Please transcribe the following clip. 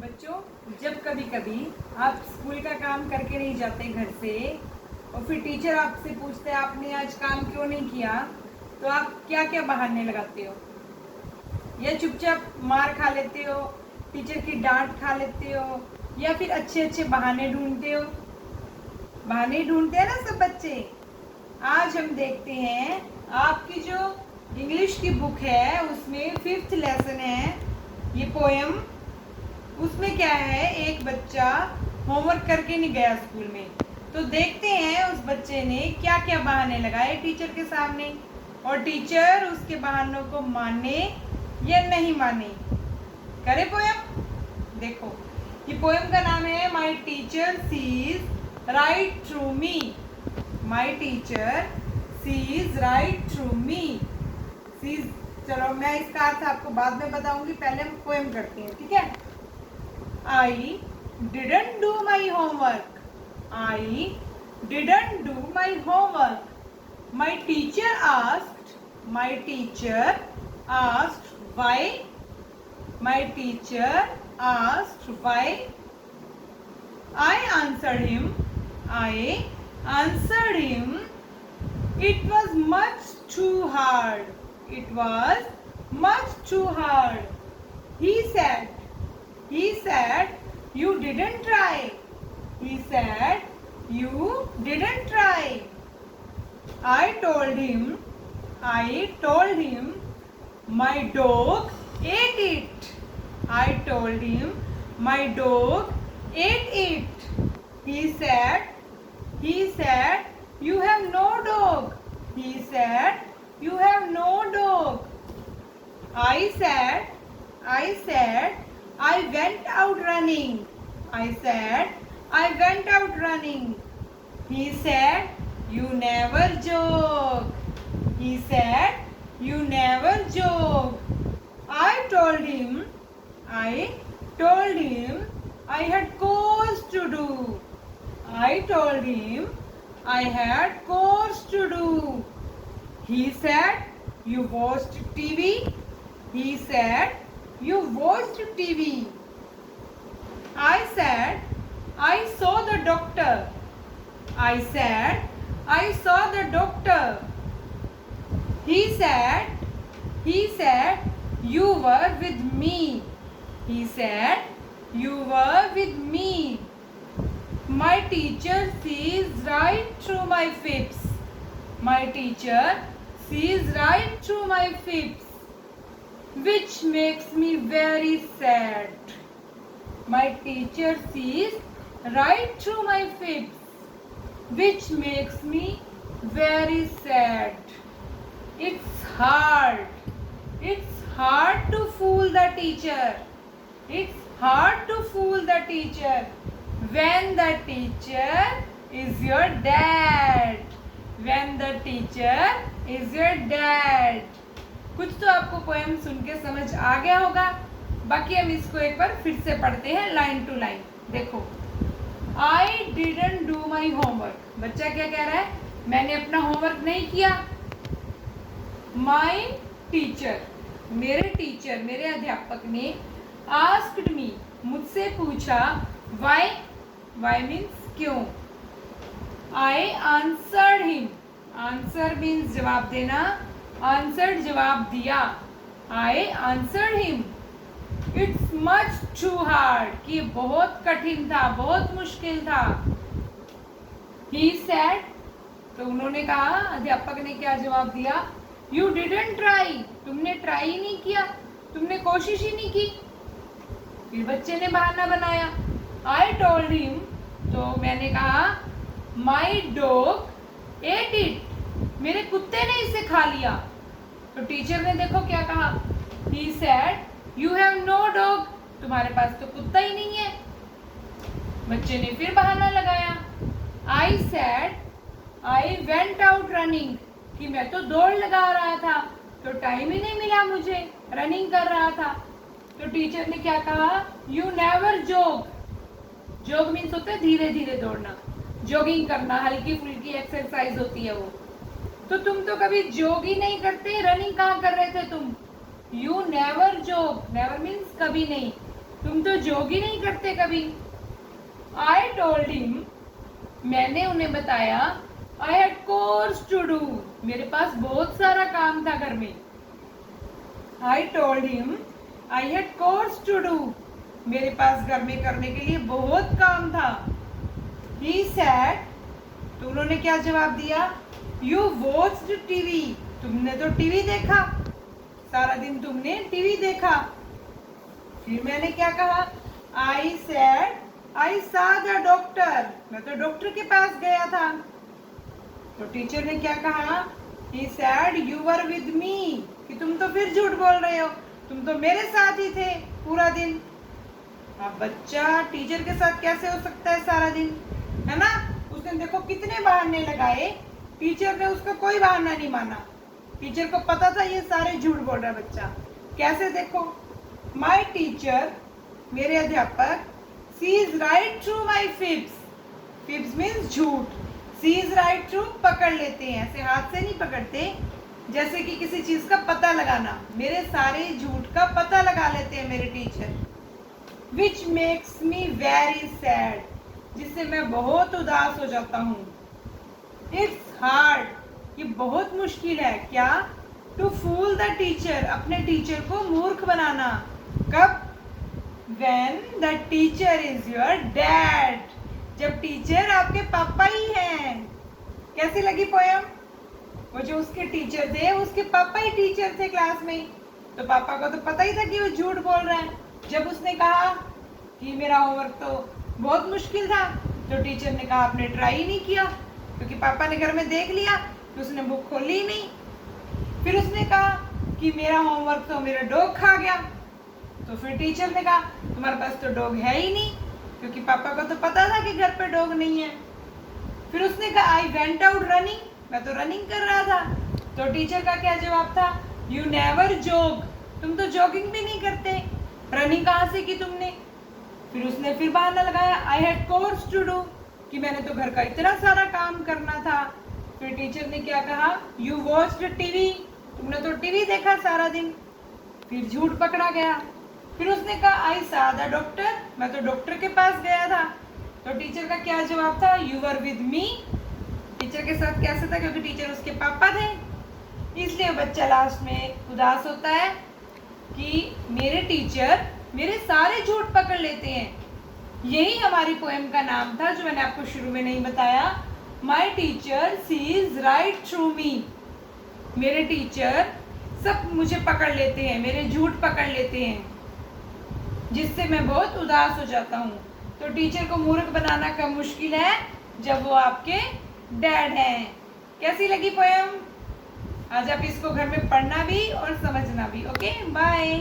बच्चों, जब कभी कभी आप स्कूल का काम करके नहीं जाते घर से और फिर टीचर आपसे पूछते हैं आपने आज काम क्यों नहीं किया, तो आप क्या क्या बहाने लगाते हो? या चुपचाप मार खा लेते हो, टीचर की डांट खा लेते हो, या फिर अच्छे अच्छे बहाने ढूंढते हो? बहाने ढूंढते हैं ना सब बच्चे। आज हम देखते हैं आपकी जो इंग्लिश की बुक है उसमें 5th लेसन है ये पोएम। उसमें क्या है, एक बच्चा होमवर्क करके नहीं गया स्कूल में, तो देखते हैं उस बच्चे ने क्या क्या बहाने लगाए टीचर के सामने और टीचर उसके बहानों को माने या नहीं माने। करे पोएम। देखो, ये पोएम का नाम है my teacher sees right through me. My teacher sees right through me. Sees, चलो मैं इसका अर्थ आपको बाद में बताऊंगी, पहले हम पोएम करते हैं, ठीक है। I didn't do my homework. I didn't do my homework. My teacher asked. My teacher asked why. My teacher asked why. I answered him. I answered him. It was much too hard. It was much too hard. He said, you didn't try. He said, you didn't try. I told him, my dog ate it. I told him, my dog ate it. He said, you have no dog. He said, you have no dog. I said, I went out running. I said, I went out running. He said, you never joke. He said, you never joke. I told him, I had course to do. I told him, I had course to do. He said, you watched TV. He said, you watched TV. I said, I saw the doctor. I said, I saw the doctor. He said, you were with me. He said, you were with me. My teacher sees right through my fibs. My teacher sees right through my fibs, which makes me very sad. My teacher sees right through my fibs, which makes me very sad. It's hard to fool the teacher. It's hard to fool the teacher when the teacher is your dad. When the teacher is your dad. कुछ तो आपको poem सुन के समझ आ गया होगा, बाकी हम इसको एक बार फिर से पढ़ते हैं लाइन टू लाइन। देखो, I didn't do my homework. बच्चा क्या कह रहा है? मैंने अपना होमवर्क नहीं किया। My teacher, मेरे अध्यापक ने asked me, मुझसे पूछा, why means क्यों। I answered him. Answer means जवाब देना। Answered जवाब दिया। I answered him. It's much too hard कि बहुत कठिन था, बहुत मुश्किल था। He said, तो उन्होंने कहा, अध्यापक ने क्या जवाब दिया? You didn't try. तुमने ट्राई ही नहीं किया, तुमने कोशिश ही नहीं की। फिर बच्चे ने बहाना बनाया। I told him, तो मैंने कहा, my dog ate it. मेरे कुत्ते ने इसे खा लिया। तो टीचर ने देखो क्या कहा, He said, you have no dog. तुम्हारे पास तो कुत्ता ही नहीं है। बच्चे ने फिर बहाना लगाया। I said, I went out running. कि मैं तो दौड़ लगा रहा था, तो टाइम ही नहीं मिला मुझे, रनिंग कर रहा था। तो टीचर ने क्या कहा, You never jog. जोग मीन्स होता है धीरे धीरे दौड़ना, जॉगिंग करना, हल्की फुल्की एक्सरसाइज होती है वो। तो तुम तो कभी जोग ही नहीं करते, रनिंग कहाँ कर रहे थे तुम? यू नेवर जोग। नेवर मीन्स कभी नहीं। तुम तो जॉग ही नहीं करते कभी। आई टोल्ड हिम, मैंने उन्हें बताया, I had chores to do, मेरे पास बहुत सारा काम था घर में। I told him, I had chores to do, मेरे पास घर में करने के लिए बहुत काम था। ही सैड, तो उन्होंने क्या जवाब दिया, यू वॉच्ड टीवी, तुमने तो टीवी देखा, सारा दिन तुमने टीवी देखा। फिर मैंने क्या कहा, आई सैड आई सा द डॉक्टर, मैं तो डॉक्टर के पास गया था। तो टीचर ने क्या कहा, he said you were with me, कि तुम तो फिर झूठ बोल रहे हो, तुम तो मेरे साथ ही थे पूरा दिन। अब बच्चा टीचर के साथ कैसे हो सकता है सारा दिन, है ना। उसने देखो कितने बहाने लगाए, टीचर ने उसका कोई बहाना नहीं माना। टीचर को पता था ये सारे झूठ बोल रहा है बच्चा। कैसे, देखो, माई टीचर, मेरे अध्यापक, sees right through my fibs, fibs means झूठ, सीज राइट थ्रू पकड़ लेते हैं, ऐसे हाथ से नहीं पकड़ते, जैसे कि किसी चीज का पता लगाना, मेरे सारे झूठ का पता लगा लेते हैं मेरे teacher. Which makes me very sad, जिससे मैं बहुत उदास हो जाता हूँ। इट्स हार्ड, ये बहुत मुश्किल है, क्या, टू फूल द टीचर, अपने टीचर को मूर्ख बनाना। कब, when the teacher is your dad, जब टीचर आपके पापा ही हैं। कैसी लगी पोयम, वो जो उसके टीचर थे उसके पापा ही टीचर थे क्लास में, तो पापा को तो पता ही था कि वो झूठ बोल रहा है। जब उसने कहा कि मेरा होमवर्क तो बहुत मुश्किल था, तो टीचर ने कहा आपने ट्राई ही नहीं किया, क्योंकि पापा ने घर में देख लिया कि उसने बुक खोली ही नहीं। फिर उसने कहा कि मेरा होमवर्क तो मेरा डॉग खा गया, तो फिर टीचर ने कहा तुम्हारे पास तो डॉग है ही नहीं, क्योंकि पापा को तो पता था कि घर पे डॉग नहीं है। फिर उसने कहा आई वेंट आउट रनिंग, मैं तो रनिंग कर रहा था, तो टीचर का क्या जवाब था, यू नेवर जॉग, तुम तो जॉगिंग भी नहीं करते, रनिंग कहाँ से की तुमने। फिर उसने फिर बहाना लगाया, I had chores to do, कि मैंने तो घर का इतना सारा काम करना था। फिर टीचर ने क्या कहा, यू वॉच्ड टीवी, तुमने तो टीवी देखा सारा दिन। फिर झूठ पकड़ा गया। फिर उसने कहा आई सा द डॉक्टर, मैं तो डॉक्टर के पास गया था, तो टीचर का क्या जवाब था, you were with me, teacher के साथ कैसे था, क्योंकि टीचर उसके पापा थे। इसलिए बच्चा लास्ट में उदास होता है कि मेरे टीचर मेरे सारे झूठ पकड़ लेते हैं। यही हमारी पोएम का नाम था, जो मैंने आपको शुरू में नहीं बताया, my teacher sees right through me, मेरे टीचर सब मुझे पकड़ लेते हैं, मेरे झूठ पकड़ लेते हैं, जिससे मैं बहुत उदास हो जाता हूँ। तो टीचर को मूर्ख बनाना कब मुश्किल है, जब वो आपके डैड हैं। कैसी लगी पोएम, आज आप इसको घर में पढ़ना भी और समझना भी। Okay, bye.